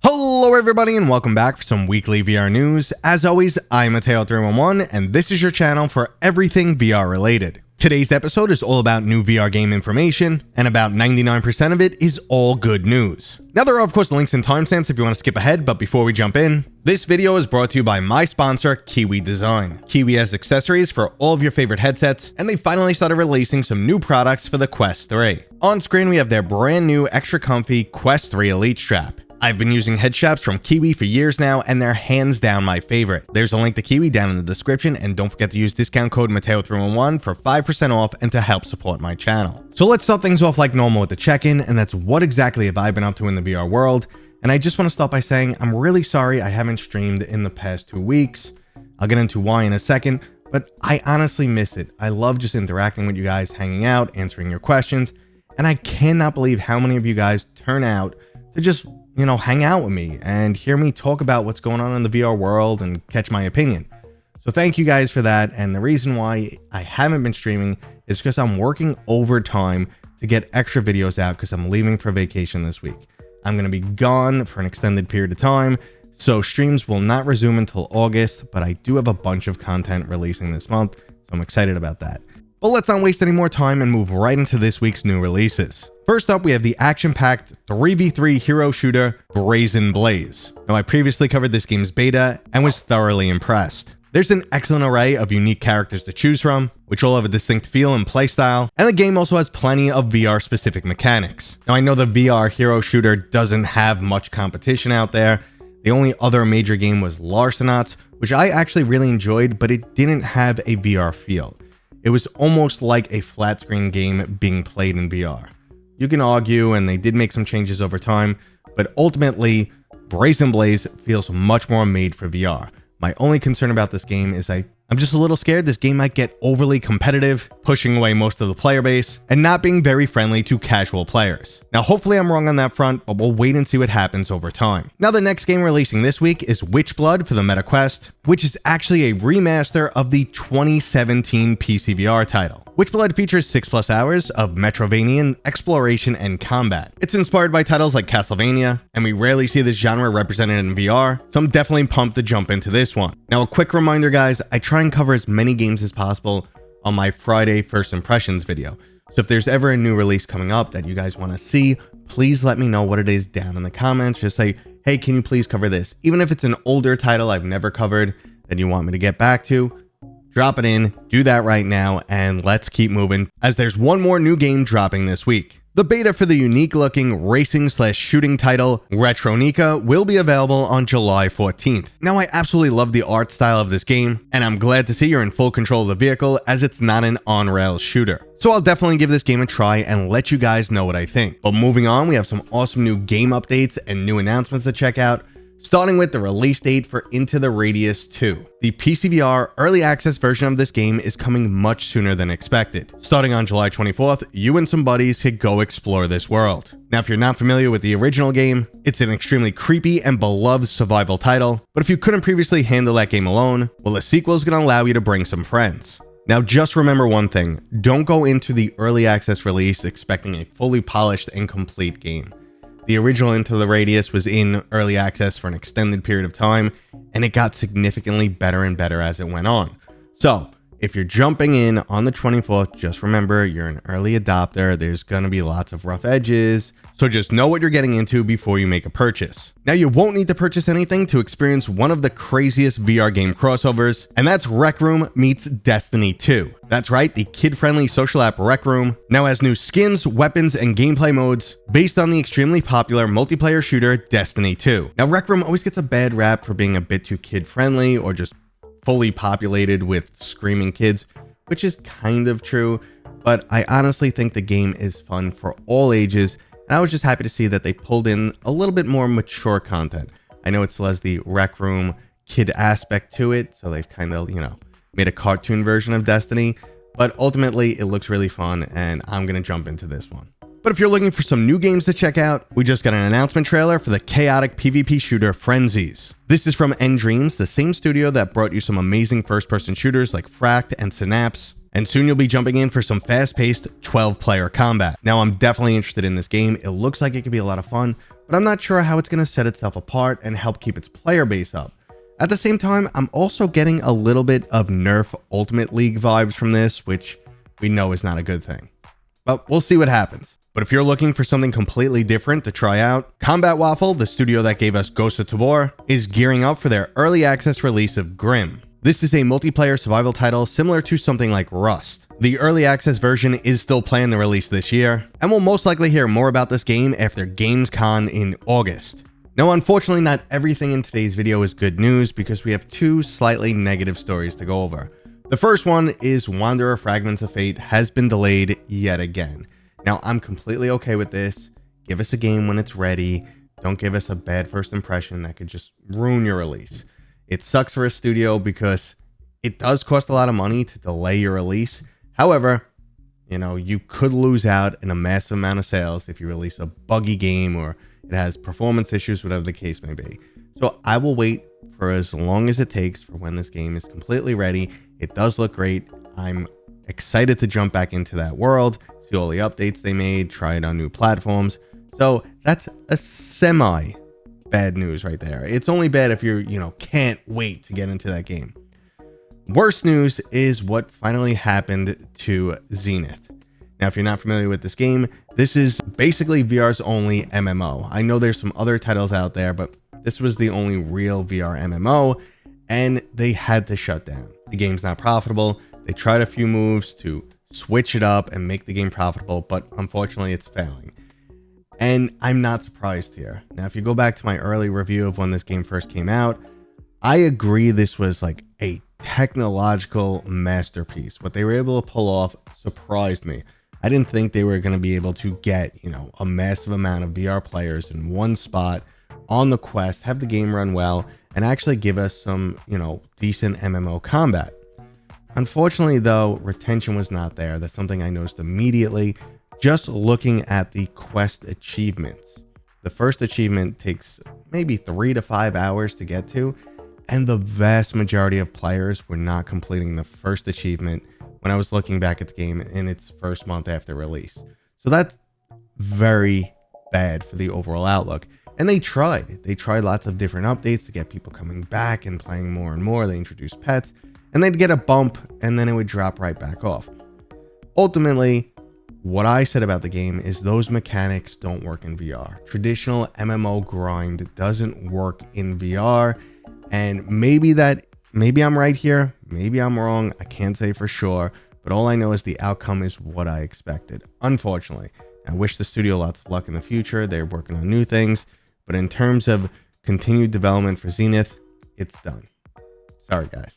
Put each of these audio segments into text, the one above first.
Hello everybody and welcome back for some weekly VR news. As always, I'm Mateo311 and this is your channel for everything VR related. Today's episode is all about new VR game information, and about 99% of it is all good news. Now there are of course links and timestamps if you want to skip ahead, but before we jump in, this video is brought to you by my sponsor, Kiwi Design. Kiwi has accessories for all of your favorite headsets, and they finally started releasing some new products for the Quest 3. On screen we have their brand new extra comfy Quest 3 Elite strap. I've been using head straps from Kiwi for years now, and they're hands down my favorite. There's a link to Kiwi down in the description, and don't forget to use discount code Mateo311 for 5% off and to help support my channel. So let's start things off like normal with the check-in, and that's what exactly have I been up to in the VR world. And I just want to start by saying I'm really sorry I haven't streamed in the past 2 weeks. I'll get into why in a second, but I honestly miss it. I love just interacting with you guys, hanging out, answering your questions, and I cannot believe how many of you guys turn out to just hang out with me and hear me talk about what's going on in the VR world and catch my opinion. So thank you guys for that. And the reason why I haven't been streaming is because I'm working overtime to get extra videos out because I'm leaving for vacation this week. I'm going to be gone for an extended period of time, so streams will not resume until August, but I do have a bunch of content releasing this month, so I'm excited about that. But let's not waste any more time and move right into this week's new releases. First up, we have the action-packed 3v3 hero shooter Brazen Blaze. Now, I previously covered this game's beta and was thoroughly impressed. There's an excellent array of unique characters to choose from, which all have a distinct feel and playstyle, and the game also has plenty of VR-specific mechanics. Now, I know the VR hero shooter doesn't have much competition out there. The only other major game was Larcenauts, which I actually really enjoyed, but it didn't have a VR feel. It was almost like a flat-screen game being played in VR. You can argue, and they did make some changes over time, but ultimately, Brazen Blaze feels much more made for VR. My only concern about this game is I'm just a little scared this game might get overly competitive, pushing away most of the player base, and not being very friendly to casual players. Now, hopefully I'm wrong on that front, but we'll wait and see what happens over time. Now, the next game releasing this week is Witchblood for the Meta Quest, which is actually a remaster of the 2017 PC VR title. Witchblood features 6+ hours of Metroidvanian exploration and combat. It's inspired by titles like Castlevania, and we rarely see this genre represented in VR, so I'm definitely pumped to jump into this one. Now, a quick reminder guys, I try and cover as many games as possible on my Friday First Impressions video. So if there's ever a new release coming up that you guys want to see, please let me know what it is down in the comments. Just say, hey, can you please cover this? Even if it's an older title I've never covered that you want me to get back to, drop it in, do that right now, and let's keep moving as there's one more new game dropping this week. The beta for the unique looking racing/shooting title Retronika will be available on July 14th. Now, I absolutely love the art style of this game, and I'm glad to see you're in full control of the vehicle as it's not an on-rails shooter. So I'll definitely give this game a try and let you guys know what I think. But moving on, we have some awesome new game updates and new announcements to check out. Starting with the release date for Into the Radius 2. The PCVR early access version of this game is coming much sooner than expected. Starting on July 24th, you and some buddies could go explore this world. Now, if you're not familiar with the original game, it's an extremely creepy and beloved survival title, but if you couldn't previously handle that game alone, well, the sequel is going to allow you to bring some friends. Now, just remember one thing, don't go into the early access release expecting a fully polished and complete game. The original Into the Radius was in early access for an extended period of time, and it got significantly better and better as it went on. So, if you're jumping in on the 24th, just remember you're an early adopter. There's going to be lots of rough edges, so just know what you're getting into before you make a purchase. Now, you won't need to purchase anything to experience one of the craziest VR game crossovers, and that's Rec Room meets Destiny 2. That's right, the kid-friendly social app Rec Room now has new skins, weapons, and gameplay modes based on the extremely popular multiplayer shooter Destiny 2. Now, Rec Room always gets a bad rap for being a bit too kid-friendly or just fully populated with screaming kids, which is kind of true, but I honestly think the game is fun for all ages, and I was just happy to see that they pulled in a little bit more mature content. I know it still has the Rec Room kid aspect to it, so they've kind of, made a cartoon version of Destiny, but ultimately it looks really fun, and I'm going to jump into this one. But if you're looking for some new games to check out, we just got an announcement trailer for the chaotic PvP shooter Frenzies. This is from Dreams, the same studio that brought you some amazing first-person shooters like Fract and Synapse. And soon you'll be jumping in for some fast-paced 12-player combat. Now, I'm definitely interested in this game. It looks like it could be a lot of fun, but I'm not sure how it's going to set itself apart and help keep its player base up. At the same time, I'm also getting a little bit of Nerf Ultimate League vibes from this, which we know is not a good thing. But we'll see what happens. But if you're looking for something completely different to try out, Combat Waffle, the studio that gave us Ghost of Tabor, is gearing up for their early access release of Grim. This is a multiplayer survival title similar to something like Rust. The early access version is still planned to release this year, and we'll most likely hear more about this game after Gamescom in August. Now, unfortunately, not everything in today's video is good news because we have two slightly negative stories to go over. The first one is Wanderer Fragments of Fate has been delayed yet again. Now, I'm completely okay with this. Give us a game when it's ready. Don't give us a bad first impression that could just ruin your release. It sucks for a studio because it does cost a lot of money to delay your release. However, you could lose out in a massive amount of sales if you release a buggy game or it has performance issues, whatever the case may be. So I will wait for as long as it takes for when this game is completely ready. It does look great. I'm excited to jump back into that world, see all the updates they made, try it on new platforms. So that's a semi bad news right there. It's only bad if you can't wait to get into that game. Worst news is what finally happened to Zenith. Now, if you're not familiar with this game, this is basically VR's only MMO. I know there's some other titles out there, but this was the only real VR MMO, and they had to shut down. The game's not profitable. They tried a few moves to switch it up and make the game profitable, but unfortunately it's failing. And I'm not surprised here. Now, if you go back to my early review of when this game first came out, I agree this was like a technological masterpiece. What they were able to pull off surprised me. I didn't think they were going to be able to get, a massive amount of VR players in one spot on the Quest, have the game run well, and actually give us some, decent MMO combat. Unfortunately, though, retention was not there. That's something I noticed immediately just looking at the Quest achievements. The first achievement takes maybe 3 to 5 hours to get to, and the vast majority of players were not completing the first achievement when I was looking back at the game in its first month after release. So that's very bad for the overall outlook. And they tried lots of different updates to get people coming back and playing more and more. They introduced pets, and they'd get a bump, and then it would drop right back off. Ultimately, what I said about the game is those mechanics don't work in VR. Traditional MMO grind doesn't work in VR, and maybe I'm right here, maybe I'm wrong, I can't say for sure, but all I know is the outcome is what I expected, unfortunately. I wish the studio lots of luck in the future. They're working on new things, but in terms of continued development for Zenith, it's done. Sorry, guys.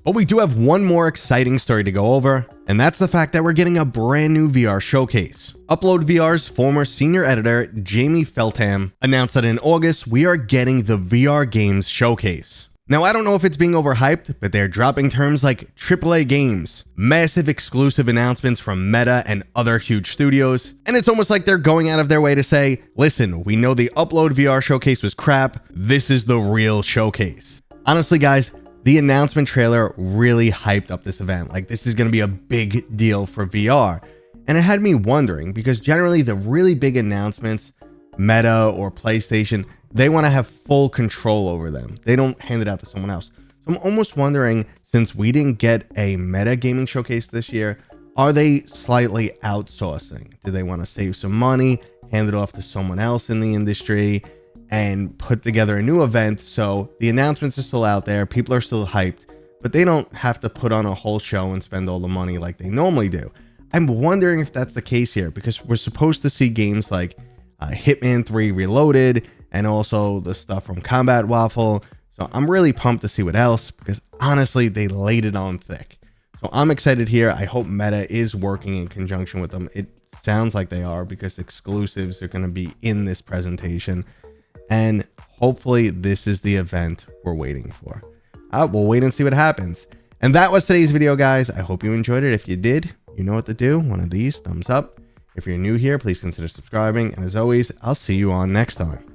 But we do have one more exciting story to go over, and that's the fact that we're getting a brand new VR showcase. Upload VR's former senior editor, Jamie Feltham, announced that in August, we are getting the VR Games Showcase. Now, I don't know if it's being overhyped, but they're dropping terms like AAA games, massive exclusive announcements from Meta and other huge studios, and it's almost like they're going out of their way to say, listen, we know the Upload VR showcase was crap, this is the real showcase. Honestly, guys, the announcement trailer really hyped up this event. Like, this is going to be a big deal for VR. And it had me wondering, because generally the really big announcements, Meta or PlayStation, they want to have full control over them. They don't hand it out to someone else. So I'm almost wondering, since we didn't get a Meta gaming showcase this year, are they slightly outsourcing? Do they want to save some money, hand it off to someone else in the industry, and put together a new event so the announcements are still out there, people are still hyped, but they don't have to put on a whole show and spend all the money like they normally do? I'm wondering if that's the case here, because we're supposed to see games like Hitman 3 Reloaded and also the stuff from Combat Waffle. So I'm really pumped to see what else, because honestly, they laid it on thick. So I'm excited here. I hope Meta is working in conjunction with them. It sounds like they are, because exclusives are going to be in this presentation. And hopefully this is the event we're waiting for. We'll wait and see what happens. And that was today's video, guys. I hope you enjoyed it. If you did, you know what to do. One of these, thumbs up. If you're new here, please consider subscribing. And as always, I'll see you on next time.